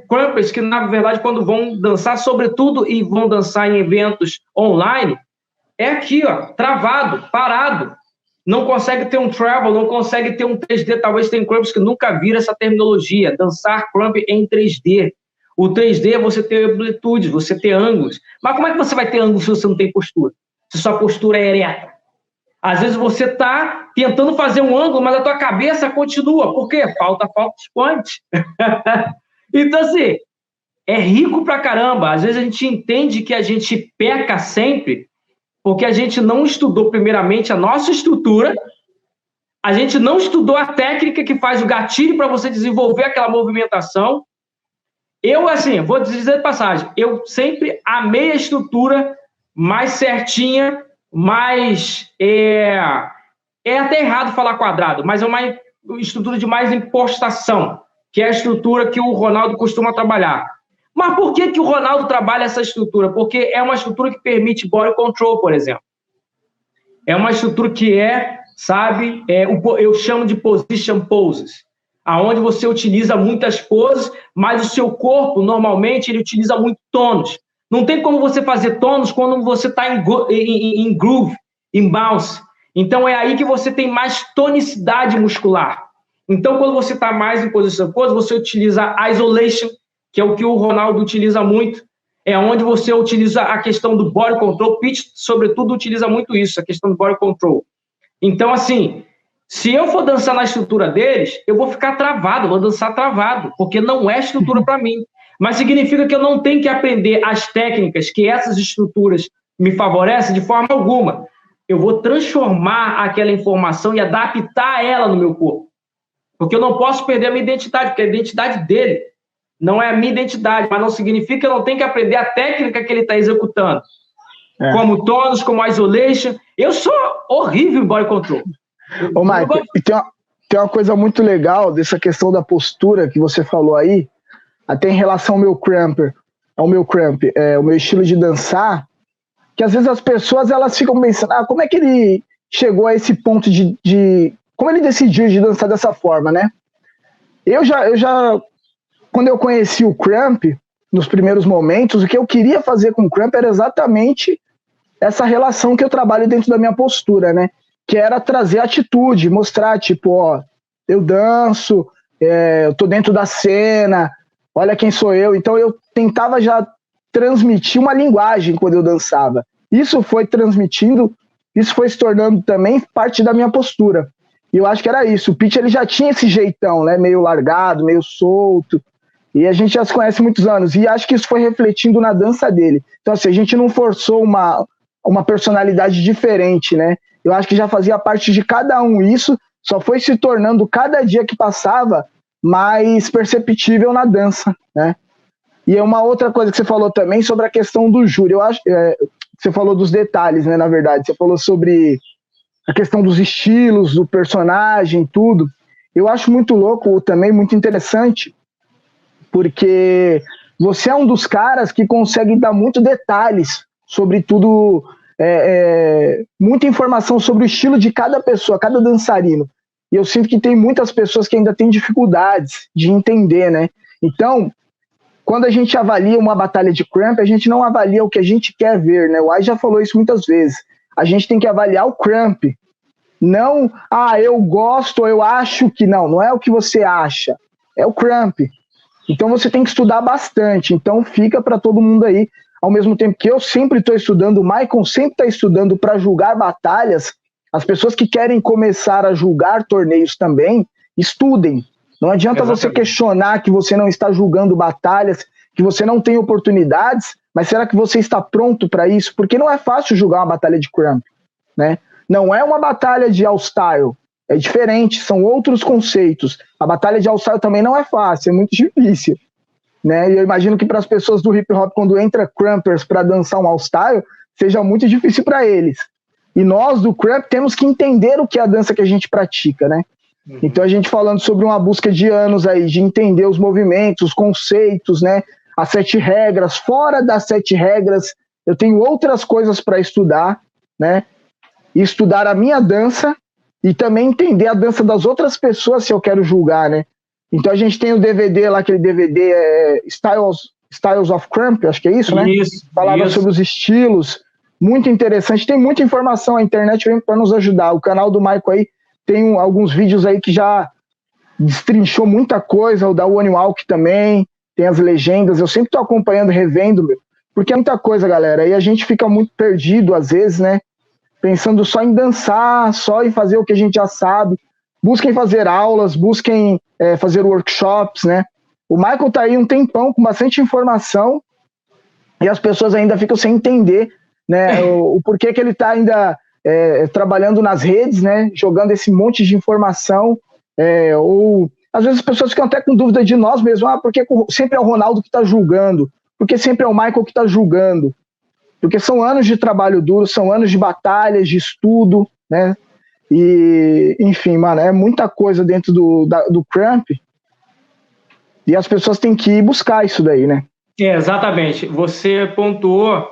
crumpers que, na verdade, quando vão dançar, sobretudo, e vão dançar em eventos online, é aqui, ó, travado, parado. Não consegue ter um travel, não consegue ter um 3D. Talvez tem crumpers que nunca viram essa terminologia, dançar crump em 3D. O 3D é você ter amplitude, você ter ângulos. Mas como é que você vai ter ângulos se você não tem postura? Se sua postura é ereta? Às vezes você está tentando fazer um ângulo, mas a tua cabeça continua. Por quê? Falta point. Então, assim, é rico pra caramba. Às vezes a gente entende que a gente peca sempre porque a gente não estudou, primeiramente, a nossa estrutura, a gente não estudou a técnica que faz o gatilho para você desenvolver aquela movimentação. Eu, assim, vou dizer de passagem, eu sempre amei a estrutura mais certinha, mais... É até errado falar quadrado, mas é uma estrutura de mais impostação, que é a estrutura que o Ronaldo costuma trabalhar. Mas por que o Ronaldo trabalha essa estrutura? Porque é uma estrutura que permite body control, por exemplo. É uma estrutura que é sabe? Eu chamo de position poses, aonde você utiliza muitas poses, mas o seu corpo, normalmente, ele utiliza muito tônus. Não tem como você fazer tônus quando você está em groove, em bounce. Então, é aí que você tem mais tonicidade muscular. Então, quando você está mais em position pose, você utiliza isolation, que é o que o Ronaldo utiliza muito, é onde você utiliza a questão do body control. Pitch, sobretudo, utiliza muito isso, a questão do body control. Então, assim, se eu for dançar na estrutura deles, eu vou ficar travado, vou dançar travado, porque não é estrutura para mim. Mas significa que eu não tenho que aprender as técnicas que essas estruturas me favorecem de forma alguma. Eu vou transformar aquela informação e adaptar ela no meu corpo. Porque eu não posso perder a minha identidade, porque a identidade dele não é a minha identidade, mas não significa que eu não tenho que aprender a técnica que ele está executando. Como tônus, como isolation. Eu sou horrível em body control. Ô, Michael, e tem uma coisa muito legal dessa questão da postura que você falou aí, até em relação ao meu cramp, o meu estilo de dançar, que às vezes as pessoas elas ficam pensando, como é que ele chegou a esse ponto como ele decidiu de dançar dessa forma, né? Eu já quando eu conheci o cramp, nos primeiros momentos, o que eu queria fazer com o cramp era exatamente essa relação que eu trabalho dentro da minha postura, né? Que era trazer atitude, mostrar, tipo, eu danço, eu tô dentro da cena, olha quem sou eu. Então eu tentava já transmitir uma linguagem quando eu dançava. Isso foi se tornando também parte da minha postura. E eu acho que era isso. O Pitch, ele já tinha esse jeitão, né? Meio largado, meio solto. E a gente já se conhece há muitos anos. E acho que isso foi refletindo na dança dele. Então, assim, a gente não forçou uma personalidade diferente, né? Eu acho que já fazia parte de cada um isso, só foi se tornando, cada dia que passava, mais perceptível na dança, né? E é uma outra coisa que você falou também sobre a questão do júri. Eu acho, você falou dos detalhes, né, na verdade. Você falou sobre a questão dos estilos, do personagem, tudo. Eu acho muito louco também, muito interessante, porque você é um dos caras que consegue dar muito detalhes sobre tudo, muita informação sobre o estilo de cada pessoa, cada dançarino. E eu sinto que tem muitas pessoas que ainda têm dificuldades de entender, né? Então, quando a gente avalia uma batalha de cramp, a gente não avalia o que a gente quer ver, né? O Ai já falou isso muitas vezes. A gente tem que avaliar o cramp. Não, eu gosto, eu acho que não é o que você acha, é o cramp. Então você tem que estudar bastante. Então fica para todo mundo aí, ao mesmo tempo que eu sempre estou estudando, o Michael sempre está estudando para julgar batalhas. As pessoas que querem começar a julgar torneios também, estudem. Não adianta você questionar que você não está julgando batalhas, que você não tem oportunidades, mas será que você está pronto para isso? Porque não é fácil julgar uma batalha de cramp, né? Não é uma batalha de all-style, é diferente, são outros conceitos. A batalha de all-style também não é fácil, é muito difícil, né? E eu imagino que para as pessoas do hip-hop, quando entra crampers para dançar um all-style, seja muito difícil para eles. E nós, do cramp, temos que entender o que é a dança que a gente pratica, né? Então a gente falando sobre uma busca de anos aí, de entender os movimentos, os conceitos, né? As 7 regras. Fora das 7 regras, eu tenho outras coisas para estudar, né? E estudar a minha dança e também entender a dança das outras pessoas se eu quero julgar, né? Então a gente tem o DVD lá, aquele DVD Styles of Cramp, acho que é isso, né? Isso. Falava sobre os estilos, muito interessante, tem muita informação, a internet vem para nos ajudar. O canal do Michael aí tem alguns vídeos aí que já destrinchou muita coisa, o da One Walk também, tem as legendas, eu sempre estou acompanhando, revendo, porque é muita coisa, galera, aí a gente fica muito perdido às vezes, né? Pensando só em dançar, só em fazer o que a gente já sabe. Busquem fazer aulas, busquem fazer workshops, né? O Michael tá aí um tempão com bastante informação e as pessoas ainda ficam sem entender, né? O porquê que ele tá ainda trabalhando nas redes, né? Jogando esse monte de informação. Ou às vezes as pessoas ficam até com dúvida de nós mesmos. Porque sempre é o Ronaldo que tá julgando? Porque sempre é o Michael que tá julgando? Porque são anos de trabalho duro, são anos de batalhas, de estudo, né? E, enfim, mano, é muita coisa dentro do cramp e as pessoas têm que ir buscar isso daí, né? Exatamente. Você pontuou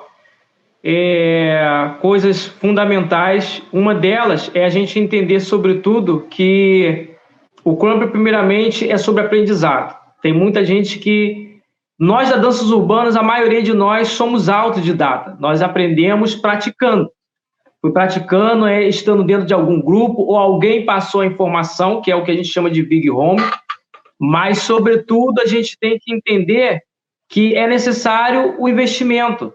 coisas fundamentais. Uma delas é a gente entender, sobretudo, que o Crump, primeiramente, é sobre aprendizado. Tem muita gente que... Nós, da Danças Urbanas, a maioria de nós somos autodidata. Nós aprendemos praticando. Fui praticando, estando dentro de algum grupo, ou alguém passou a informação, que é o que a gente chama de Big Home. Mas, sobretudo, a gente tem que entender que é necessário o investimento.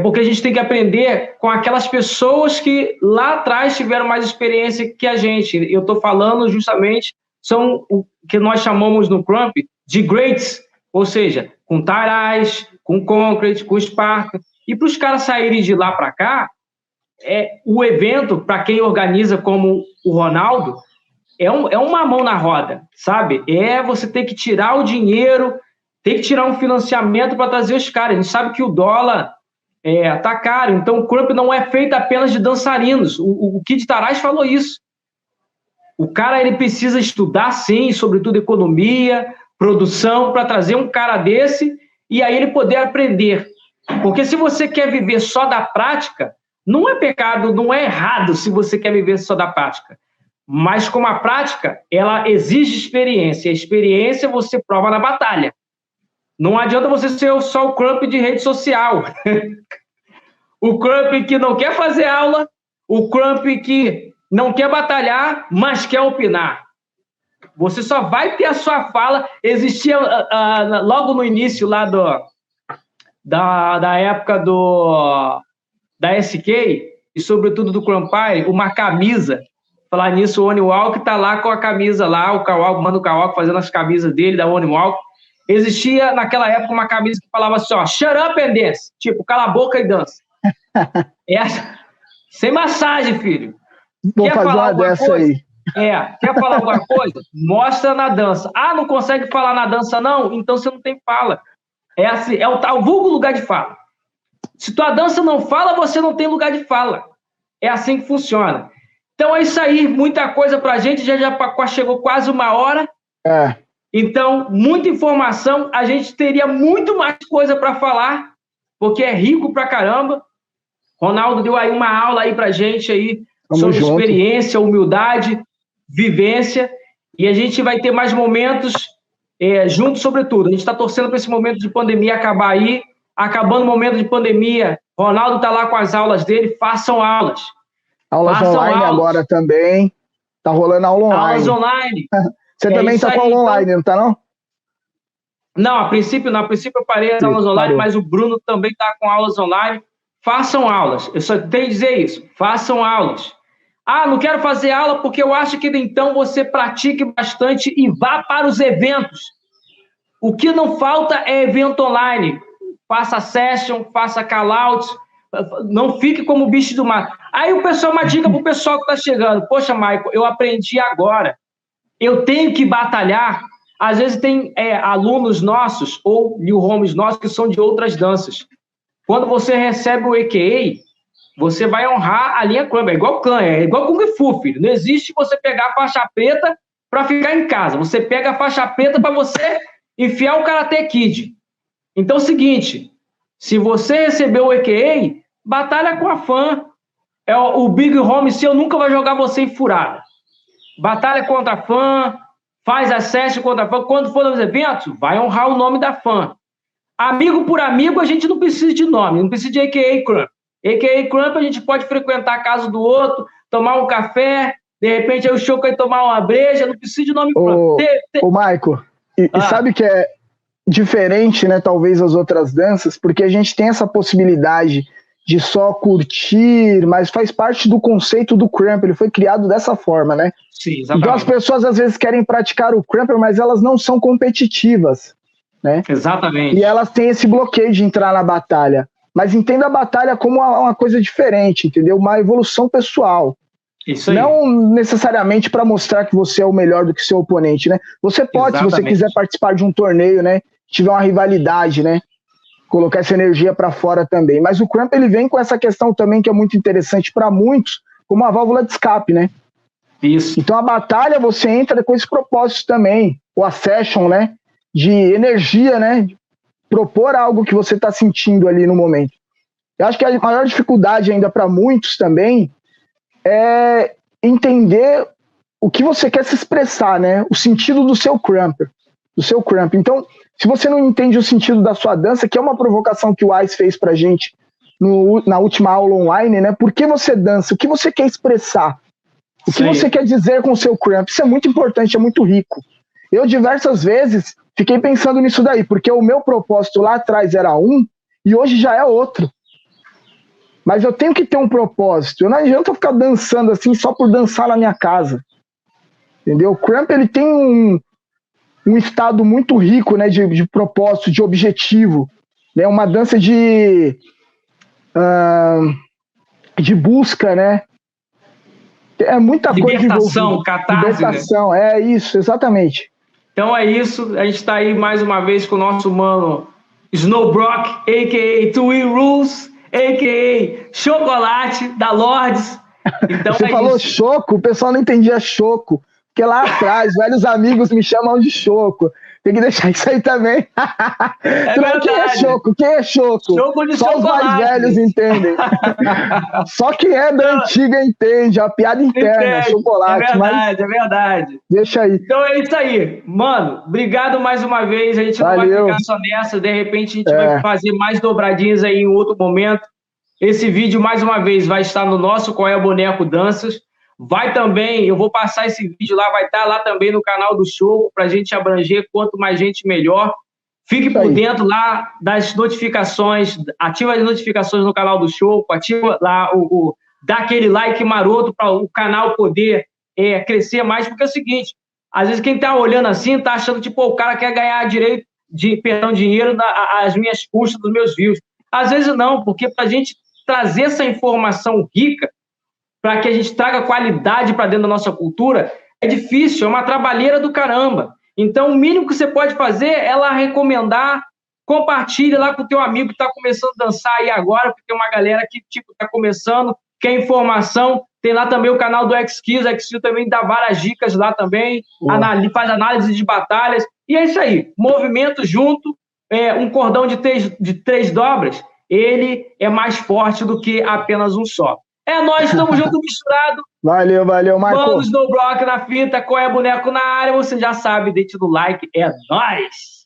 Porque a gente tem que aprender com aquelas pessoas que lá atrás tiveram mais experiência que a gente. Eu estou falando justamente, são o que nós chamamos no Crump de greats, ou seja, com Tarais, com Concrete, com Sparta. E para os caras saírem de lá para cá, o evento, para quem organiza como o Ronaldo, é uma mão na roda, sabe? Você tem que tirar o dinheiro, tem que tirar um financiamento para trazer os caras. A gente sabe que o dólar tá caro, então o Crump não é feito apenas de dançarinos. O Kid Tarais falou isso. O cara, ele precisa estudar, sim, sobretudo economia, produção, para trazer um cara desse e aí ele poder aprender. Porque se você quer viver só da prática, não é pecado, não é errado se você quer viver só da prática. Mas como a prática, ela exige experiência. A experiência você prova na batalha. Não adianta você ser só o Crump de rede social. O Crump que não quer fazer aula, o Crump que não quer batalhar, mas quer opinar. Você só vai ter a sua fala. Existia, logo no início lá da época da SK, e sobretudo do Crumpire, uma camisa. Falar nisso, o Oni Walk está lá com a camisa lá, o Kawalk, manda o Kawalk fazendo as camisas dele, da Oni Walk. Existia, naquela época, uma camisa que falava assim, ó, shut up and dance. Tipo, cala a boca e dança. Sem massagem, filho. Vou fazer uma dessa aí. Quer falar alguma coisa? Mostra na dança. Ah, não consegue falar na dança, não? Então você não tem fala. Assim, é o vulgo lugar de fala. Se tua dança não fala, você não tem lugar de fala. É assim que funciona. Então é isso aí, muita coisa pra gente, já chegou quase 1 hora. Então, muita informação, a gente teria muito mais coisa para falar, porque é rico pra caramba. Ronaldo deu aí uma aula aí pra gente aí, sobre experiência, humildade, vivência, e a gente vai ter mais momentos juntos, sobretudo. A gente está torcendo para esse momento de pandemia acabar aí. Acabando o momento de pandemia, Ronaldo está lá com as aulas dele, façam aulas. Aulas online agora também. Tá rolando aula online. Aulas online. Você também está com aula online, não tá não? Não, a princípio não. A princípio eu parei as aulas online, mas o Bruno também está com aulas online. Façam aulas. Eu só tenho que dizer isso. Façam aulas. Ah, não quero fazer aula porque eu acho que então você pratique bastante e vá para os eventos. O que não falta é evento online. Faça session, faça call-outs, não fique como bicho do mato. Aí o pessoal, uma dica para o pessoal que está chegando. Poxa, Michael, eu aprendi agora. Eu tenho que batalhar. Às vezes tem alunos nossos ou new homes nossos que são de outras danças. Quando você recebe o EQA, você vai honrar a linha Crump. É igual clã, é igual Kung Fu, filho. Não existe você pegar a faixa preta para ficar em casa. Você pega a faixa preta para você enfiar o Karate Kid. Então é o seguinte, se você recebeu o EQA, batalha com a fã. O Big Home seu nunca vai jogar você em furada. Batalha contra a fã, faz acesso contra a fã. Quando for nos eventos, vai honrar o nome da fã. Amigo por amigo, a gente não precisa de nome, não precisa de EQA Crump. EQA Crump a gente pode frequentar a casa do outro, tomar um café, de repente aí o show quer tomar uma breja, não precisa de nome Crump. Ô, Michael, e sabe que é diferente, né, talvez as outras danças, porque a gente tem essa possibilidade de só curtir, mas faz parte do conceito do Crump, ele foi criado dessa forma, né? Sim, exatamente. Então as pessoas às vezes querem praticar o Crump, mas elas não são competitivas, né? Exatamente. E elas têm esse bloqueio de entrar na batalha. Mas entenda a batalha como uma coisa diferente, entendeu? Uma evolução pessoal. Isso aí. Não necessariamente para mostrar que você é o melhor do que seu oponente, né? Você pode, se você quiser participar de um torneio, né? Tiver uma rivalidade, né? Colocar essa energia para fora também. Mas o Crump, ele vem com essa questão também que é muito interessante para muitos, como uma válvula de escape, né? Isso. Então a batalha, você entra com esse propósito também, ou a session, né? De energia, né? De propor algo que você está sentindo ali no momento. Eu acho que a maior dificuldade ainda para muitos também é entender o que você quer se expressar, né? O sentido do seu crump. Então, se você não entende o sentido da sua dança, que é uma provocação que o Ais fez pra gente na última aula online, né? Por que você dança? O que você quer expressar? O que você quer dizer com o seu crump? Isso é muito importante, é muito rico. Eu, diversas vezes, fiquei pensando nisso daí, porque o meu propósito lá atrás era um, e hoje já é outro. Mas eu tenho que ter um propósito. Eu não adianta ficar dançando assim só por dançar na minha casa. Entendeu? O crump, ele tem um estado muito rico, né, de propósito, de objetivo. Né? Uma dança de busca, né? É muita coisa libertação, catarse. Libertação, né? É isso, exatamente. Então é isso. A gente está aí mais uma vez com o nosso mano Snowbrock, a.k.a. Twee Rules, a.k.a. Chocolate, da Lords. Então Você falou isso. Choco, o pessoal não entendia choco. Porque lá atrás, velhos amigos me chamam de choco. Tem que deixar isso aí também. Quem é choco? Quem é choco? Choco de Só chocolate. Os mais velhos entendem. Só quem é da antiga entende. A piada interna, chocolate. É verdade, é verdade. Deixa aí. Então é isso aí. Mano, obrigado mais uma vez. A gente não vai ficar só nessa. De repente a gente vai fazer mais dobradinhas aí em outro momento. Esse vídeo, mais uma vez, vai estar no nosso Qual é Boneco Danças. Vai também, eu vou passar esse vídeo lá, vai estar lá também no canal do show, para a gente abranger quanto mais gente, melhor. Fique por dentro lá das notificações, ativa as notificações no canal do show, ativa lá, dá aquele like maroto para o canal poder crescer mais, porque é o seguinte, às vezes quem está olhando assim, está achando, tipo, o cara quer ganhar dinheiro às minhas custas, dos meus views. Às vezes não, porque para a gente trazer essa informação rica, para que a gente traga qualidade para dentro da nossa cultura, é difícil, é uma trabalheira do caramba. Então, o mínimo que você pode fazer é lá recomendar, compartilhe lá com o teu amigo que está começando a dançar aí agora, porque tem uma galera que tipo está começando, quer informação, tem lá também o canal do X-Kills, também dá várias dicas lá também, faz análise de batalhas, e é isso aí, movimento junto, um cordão de três dobras, ele é mais forte do que apenas um só. É nós, estamos juntos, misturado. Valeu, Marco. Mano, Snowbrock na fita, Qual é Boneco na área, você já sabe, deixa no like, é nóis!